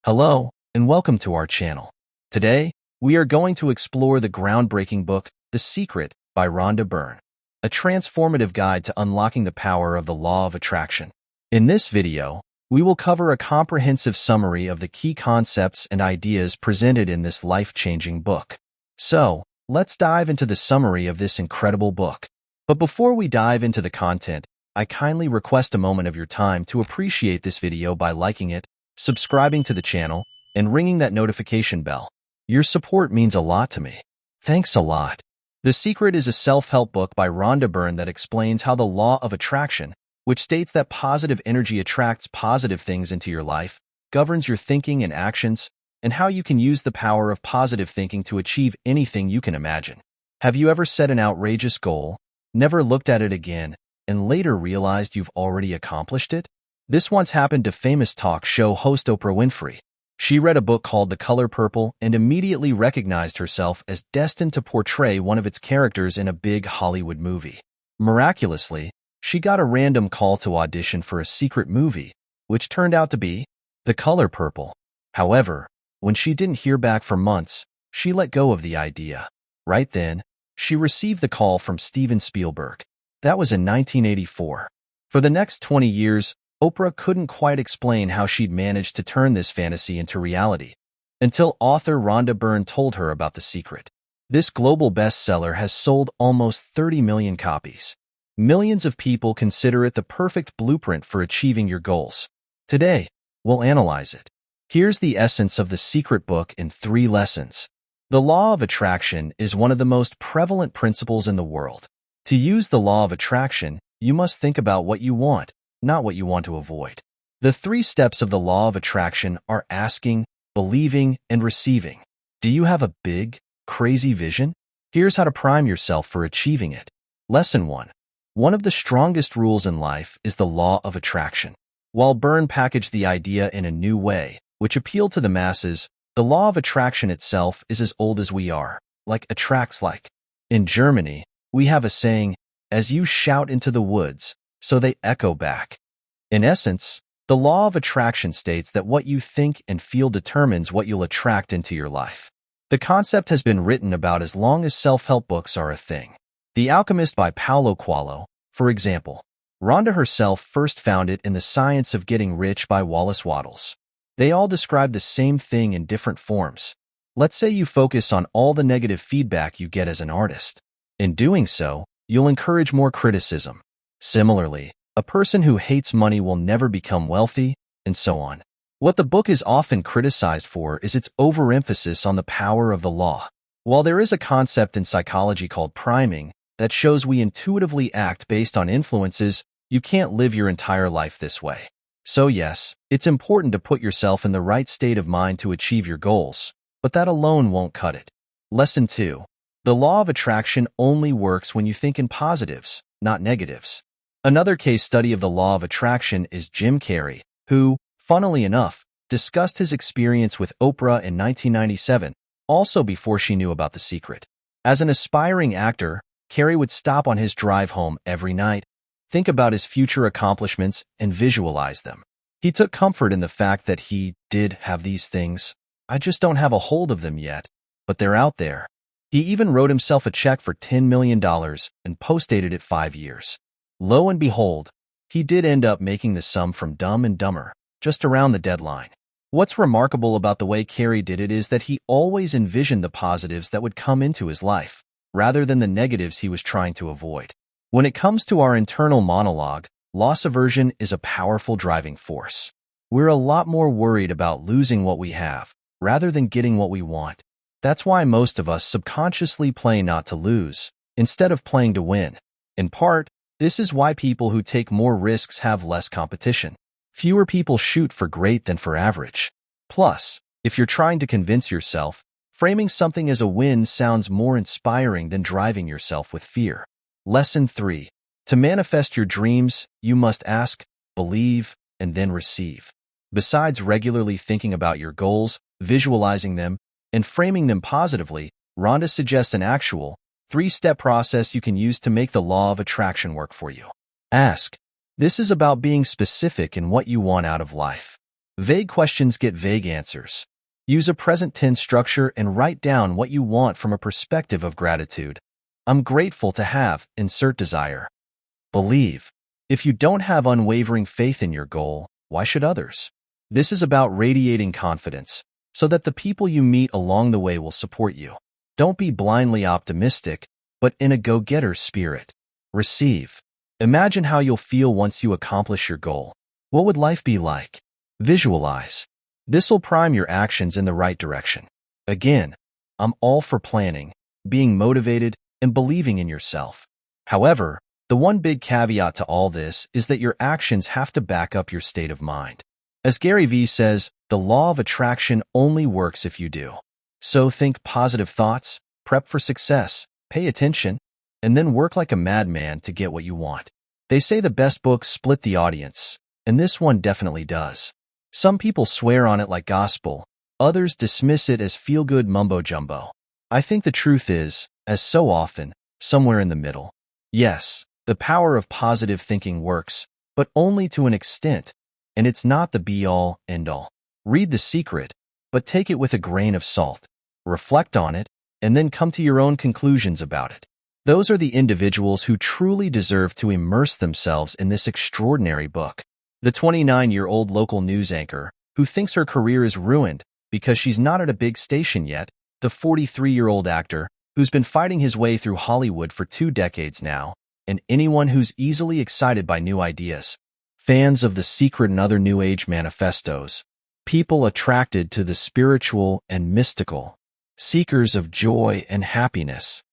Hello, and welcome to our channel. Today, we are going to explore the groundbreaking book, The Secret by Rhonda Byrne, a transformative guide to unlocking the power of the law of attraction. In this video, we will cover a comprehensive summary of the key concepts and ideas presented in this life-changing book. So, let's dive into the summary of this incredible book. But before we dive into the content, I kindly request a moment of your time to appreciate this video by liking it, subscribing to the channel, and ringing that notification bell. Your support means a lot to me. Thanks a lot. The Secret is a self-help book by Rhonda Byrne that explains how the law of attraction, which states that positive energy attracts positive things into your life, governs your thinking and actions, and how you can use the power of positive thinking to achieve anything you can imagine. Have you ever set an outrageous goal, never looked at it again, and later realized you've already accomplished it? This once happened to famous talk show host Oprah Winfrey. She read a book called The Color Purple and immediately recognized herself as destined to portray one of its characters in a big Hollywood movie. Miraculously, she got a random call to audition for a secret movie, which turned out to be The Color Purple. However, when she didn't hear back for months, she let go of the idea. Right then, she received the call from Steven Spielberg. That was in 1984. For the next 20 years, Oprah couldn't quite explain how she'd managed to turn this fantasy into reality, until author Rhonda Byrne told her about The Secret. This global bestseller has sold almost 30 million copies. Millions of people consider it the perfect blueprint for achieving your goals. Today, we'll analyze it. Here's the essence of The Secret book in 3 lessons. The law of attraction is one of the most prevalent principles in the world. To use the law of attraction, you must think about what you want, not what you want to avoid. The 3 steps of the law of attraction are asking, believing, and receiving. Do you have a big, crazy vision? Here's how to prime yourself for achieving it. Lesson 1. One of the strongest rules in life is the law of attraction. While Byrne packaged the idea in a new way, which appealed to the masses, the law of attraction itself is as old as we are, like attracts like. In Germany, we have a saying, as you shout into the woods, so they echo back. In essence, the law of attraction states that what you think and feel determines what you'll attract into your life. The concept has been written about as long as self-help books are a thing. The Alchemist by Paulo Coelho, for example. Rhonda herself first found it in The Science of Getting Rich by Wallace Wattles. They all describe the same thing in different forms. Let's say you focus on all the negative feedback you get as an artist. In doing so, you'll encourage more criticism. Similarly, a person who hates money will never become wealthy, and so on. What the book is often criticized for is its overemphasis on the power of the law. While there is a concept in psychology called priming that shows we intuitively act based on influences, you can't live your entire life this way. So yes, it's important to put yourself in the right state of mind to achieve your goals, but that alone won't cut it. Lesson 2. The law of attraction only works when you think in positives, not negatives. Another case study of the law of attraction is Jim Carrey, who, funnily enough, discussed his experience with Oprah in 1997, also before she knew about The Secret. As an aspiring actor, Carrey would stop on his drive home every night, think about his future accomplishments, and visualize them. He took comfort in the fact that he did have these things. I just don't have a hold of them yet, but they're out there. He even wrote himself a check for $10 million and postdated it 5 years. Lo and behold, he did end up making the sum from Dumb and Dumber, just around the deadline. What's remarkable about the way Carrey did it is that he always envisioned the positives that would come into his life, rather than the negatives he was trying to avoid. When it comes to our internal monologue, loss aversion is a powerful driving force. We're a lot more worried about losing what we have, rather than getting what we want. That's why most of us subconsciously play not to lose, instead of playing to win. In part, this is why people who take more risks have less competition. Fewer people shoot for great than for average. Plus, if you're trying to convince yourself, framing something as a win sounds more inspiring than driving yourself with fear. Lesson 3. To manifest your dreams, you must ask, believe, and then receive. Besides regularly thinking about your goals, visualizing them, and framing them positively, Rhonda suggests an actual, 3-step process you can use to make the law of attraction work for you. Ask. This is about being specific in what you want out of life. Vague questions get vague answers. Use a present tense structure and write down what you want from a perspective of gratitude. I'm grateful to have, insert desire. Believe. If you don't have unwavering faith in your goal, why should others? This is about radiating confidence, so that the people you meet along the way will support you. Don't be blindly optimistic, but in a go-getter spirit. Receive. Imagine how you'll feel once you accomplish your goal. What would life be like? Visualize. This will prime your actions in the right direction. Again, I'm all for planning, being motivated, and believing in yourself. However, the one big caveat to all this is that your actions have to back up your state of mind. As Gary Vee says, the law of attraction only works if you do. So think positive thoughts, prep for success, pay attention, and then work like a madman to get what you want. They say the best books split the audience, and this one definitely does. Some people swear on it like gospel, others dismiss it as feel-good mumbo-jumbo. I think the truth is, as so often, somewhere in the middle. Yes, the power of positive thinking works, but only to an extent, and it's not the be-all, end-all. Read The Secret, but take it with a grain of salt. Reflect on it, and then come to your own conclusions about it. Those are the individuals who truly deserve to immerse themselves in this extraordinary book. The 29-year-old local news anchor, who thinks her career is ruined because she's not at a big station yet, the 43-year-old actor, who's been fighting his way through Hollywood for 2 decades now, and anyone who's easily excited by new ideas. Fans of The Secret and other New Age manifestos. People attracted to the spiritual and mystical. Seekers of joy and happiness.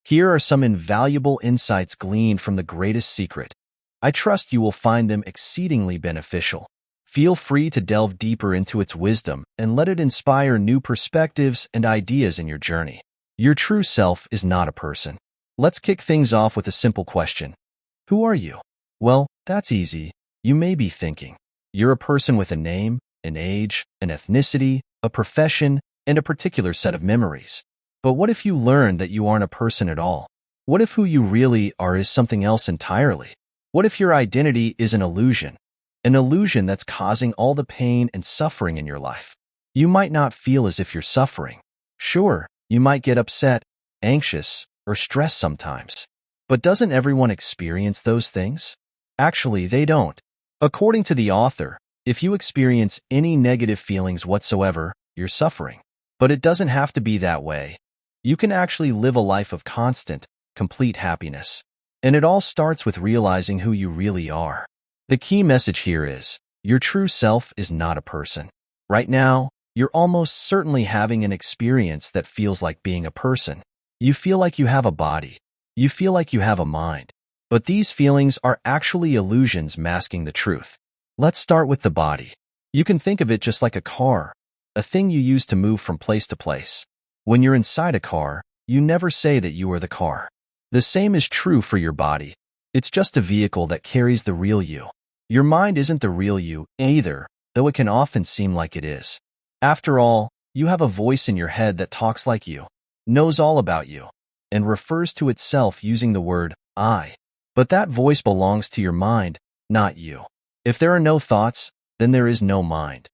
Here are some invaluable insights gleaned from The Greatest Secret. I trust you will find them exceedingly beneficial. Feel free to delve deeper into its wisdom and let it inspire new perspectives and ideas in your journey. Your true self is not a person. Let's kick things off with a simple question. Who are you? Well, that's easy. You may be thinking, you're a person with a name, an age, an ethnicity, a profession, and a particular set of memories. But what if you learn that you aren't a person at all? What if who you really are is something else entirely? What if your identity is an illusion that's causing all the pain and suffering in your life? You might not feel as if you're suffering. Sure, you might get upset, anxious, or stressed sometimes. But doesn't everyone experience those things? Actually, they don't. According to the author, if you experience any negative feelings whatsoever, you're suffering. But it doesn't have to be that way. You can actually live a life of constant, complete happiness. And it all starts with realizing who you really are. The key message here is, your true self is not a person. Right now, you're almost certainly having an experience that feels like being a person. You feel like you have a body. You feel like you have a mind. But these feelings are actually illusions masking the truth. Let's start with the body. You can think of it just like a car, a thing you use to move from place to place. When you're inside a car, you never say that you are the car. The same is true for your body. It's just a vehicle that carries the real you. Your mind isn't the real you either, though it can often seem like it is. After all, you have a voice in your head that talks like you, knows all about you, and refers to itself using the word I. But that voice belongs to your mind, not you. If there are no thoughts, then there is no mind.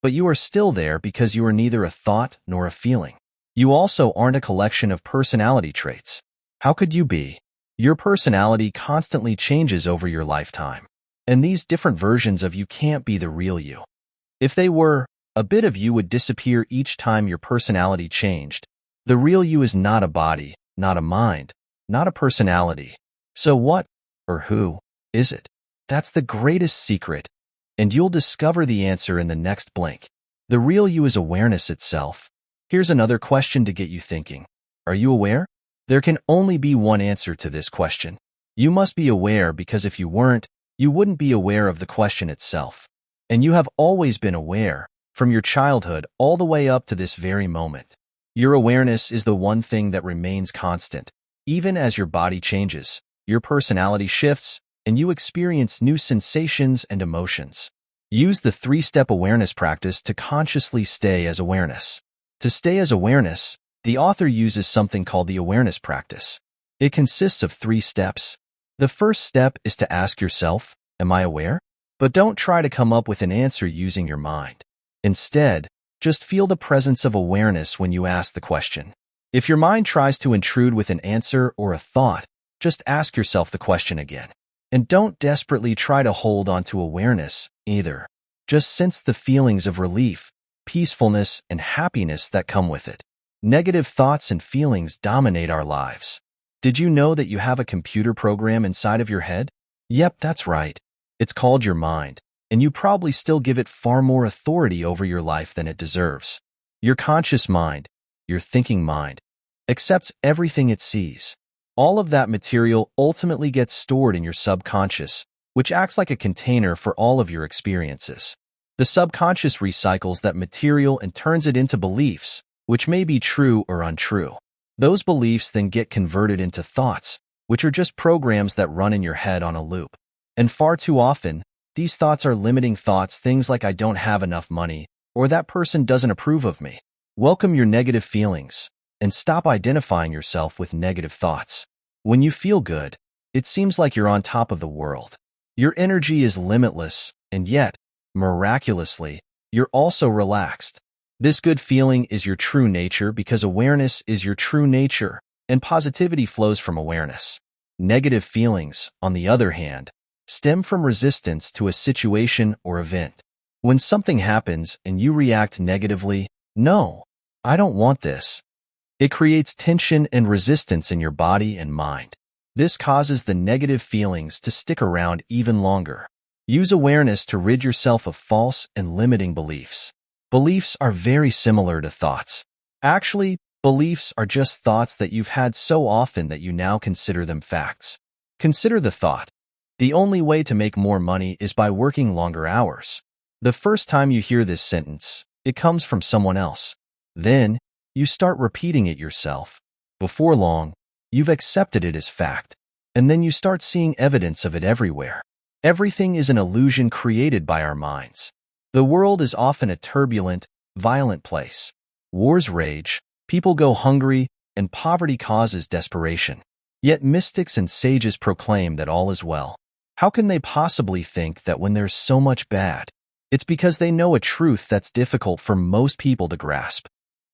But you are still there because you are neither a thought nor a feeling. You also aren't a collection of personality traits. How could you be? Your personality constantly changes over your lifetime. And these different versions of you can't be the real you. If they were, a bit of you would disappear each time your personality changed. The real you is not a body, not a mind, not a personality. So what, or who, is it? That's the greatest secret, and you'll discover the answer in the next blink. The real you is awareness itself. Here's another question to get you thinking. Are you aware? There can only be one answer to this question. You must be aware because if you weren't, you wouldn't be aware of the question itself. And you have always been aware, from your childhood all the way up to this very moment. Your awareness is the one thing that remains constant. Even as your body changes, your personality shifts, and you experience new sensations and emotions. Use the 3-step awareness practice to consciously stay as awareness. To stay as awareness, the author uses something called the awareness practice. It consists of 3 steps. The first step is to ask yourself, Am I aware? But don't try to come up with an answer using your mind. Instead, just feel the presence of awareness when you ask the question. If your mind tries to intrude with an answer or a thought, just ask yourself the question again. And don't desperately try to hold on to awareness either. Just sense the feelings of relief, peacefulness, and happiness that come with it. Negative thoughts and feelings dominate our lives. Did you know that you have a computer program inside of your head? Yep, that's right. It's called your mind, and you probably still give it far more authority over your life than it deserves. Your conscious mind, your thinking mind, accepts everything it sees. All of that material ultimately gets stored in your subconscious, which acts like a container for all of your experiences. The subconscious recycles that material and turns it into beliefs, which may be true or untrue. Those beliefs then get converted into thoughts, which are just programs that run in your head on a loop. And far too often, these thoughts are limiting thoughts, things like I don't have enough money, or that person doesn't approve of me. Welcome your negative feelings, and stop identifying yourself with negative thoughts. When you feel good, it seems like you're on top of the world. Your energy is limitless, and yet, miraculously, you're also relaxed. This good feeling is your true nature because awareness is your true nature, and positivity flows from awareness. Negative feelings, on the other hand, stem from resistance to a situation or event. When something happens and you react negatively, no, I don't want this. It creates tension and resistance in your body and mind. This causes the negative feelings to stick around even longer. Use awareness to rid yourself of false and limiting beliefs. Beliefs are very similar to thoughts. Actually, beliefs are just thoughts that you've had so often that you now consider them facts. Consider the thought. The only way to make more money is by working longer hours. The first time you hear this sentence, it comes from someone else. Then, you start repeating it yourself. Before long, you've accepted it as fact, and then you start seeing evidence of it everywhere. Everything is an illusion created by our minds. The world is often a turbulent, violent place. Wars rage, people go hungry, and poverty causes desperation. Yet mystics and sages proclaim that all is well. How can they possibly think that when there's so much bad? It's because they know a truth that's difficult for most people to grasp.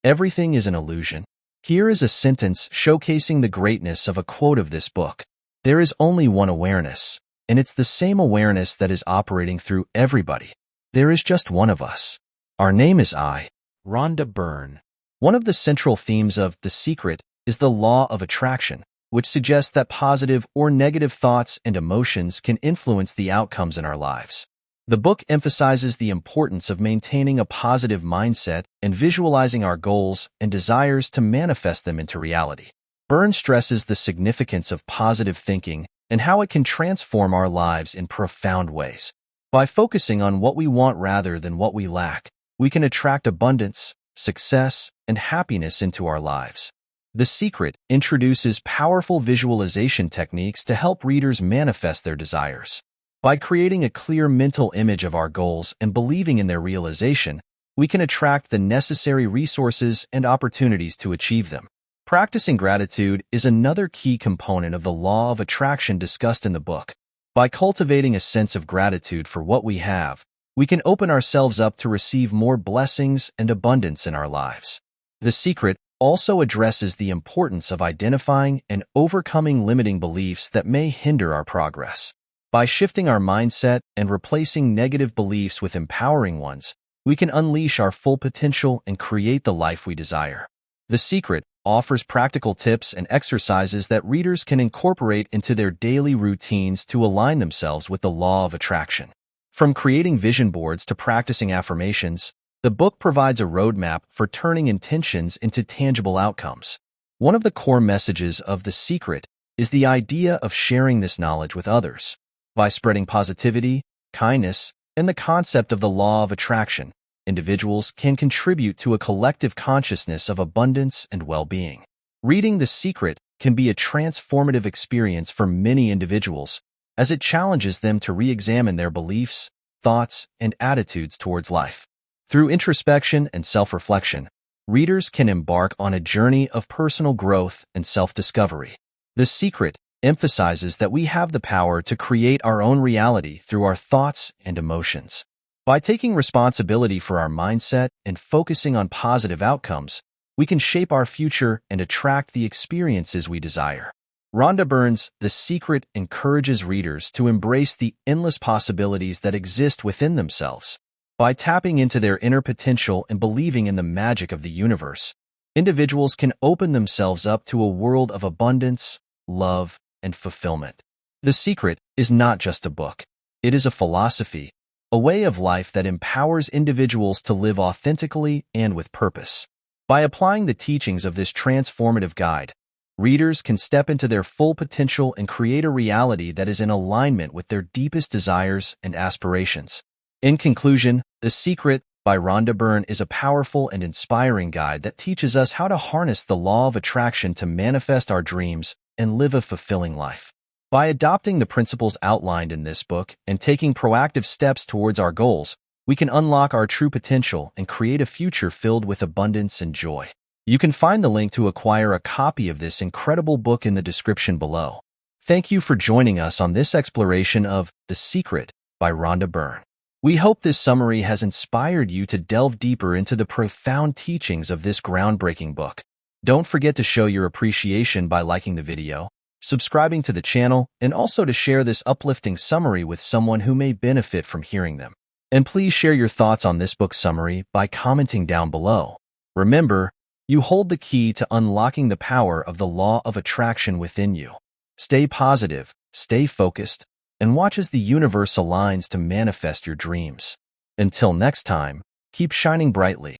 Everything is an illusion. Here is a sentence showcasing the greatness of a quote of this book. There is only one awareness, and it's the same awareness that is operating through everybody. There is just one of us. Our name is I, Rhonda Byrne. One of the central themes of The Secret is the law of attraction, which suggests that positive or negative thoughts and emotions can influence the outcomes in our lives. The book emphasizes the importance of maintaining a positive mindset and visualizing our goals and desires to manifest them into reality. Byrne stresses the significance of positive thinking and how it can transform our lives in profound ways. By focusing on what we want rather than what we lack, we can attract abundance, success, and happiness into our lives. The Secret introduces powerful visualization techniques to help readers manifest their desires. By creating a clear mental image of our goals and believing in their realization, we can attract the necessary resources and opportunities to achieve them. Practicing gratitude is another key component of the law of attraction discussed in the book. By cultivating a sense of gratitude for what we have, we can open ourselves up to receive more blessings and abundance in our lives. The Secret also addresses the importance of identifying and overcoming limiting beliefs that may hinder our progress. By shifting our mindset and replacing negative beliefs with empowering ones, we can unleash our full potential and create the life we desire. The Secret offers practical tips and exercises that readers can incorporate into their daily routines to align themselves with the law of attraction. From creating vision boards to practicing affirmations, the book provides a roadmap for turning intentions into tangible outcomes. One of the core messages of The Secret is the idea of sharing this knowledge with others. By spreading positivity, kindness, and the concept of the law of attraction, individuals can contribute to a collective consciousness of abundance and well-being. Reading The Secret can be a transformative experience for many individuals, as it challenges them to re-examine their beliefs, thoughts, and attitudes towards life. Through introspection and self-reflection, readers can embark on a journey of personal growth and self-discovery. The Secret emphasizes that we have the power to create our own reality through our thoughts and emotions. By taking responsibility for our mindset and focusing on positive outcomes, we can shape our future and attract the experiences we desire. Rhonda Byrne's The Secret encourages readers to embrace the endless possibilities that exist within themselves. By tapping into their inner potential and believing in the magic of the universe, individuals can open themselves up to a world of abundance, love, and fulfillment. The Secret is not just a book. It is a philosophy, a way of life that empowers individuals to live authentically and with purpose. By applying the teachings of this transformative guide, readers can step into their full potential and create a reality that is in alignment with their deepest desires and aspirations. In conclusion, The Secret by Rhonda Byrne is a powerful and inspiring guide that teaches us how to harness the law of attraction to manifest our dreams and live a fulfilling life. By adopting the principles outlined in this book and taking proactive steps towards our goals, we can unlock our true potential and create a future filled with abundance and joy. You can find the link to acquire a copy of this incredible book in the description below. Thank you for joining us on this exploration of The Secret by Rhonda Byrne. We hope this summary has inspired you to delve deeper into the profound teachings of this groundbreaking book. Don't forget to show your appreciation by liking the video, subscribing to the channel, and also to share this uplifting summary with someone who may benefit from hearing them. And please share your thoughts on this book summary by commenting down below. Remember, you hold the key to unlocking the power of the law of attraction within you. Stay positive, stay focused, and watch as the universe aligns to manifest your dreams. Until next time, keep shining brightly.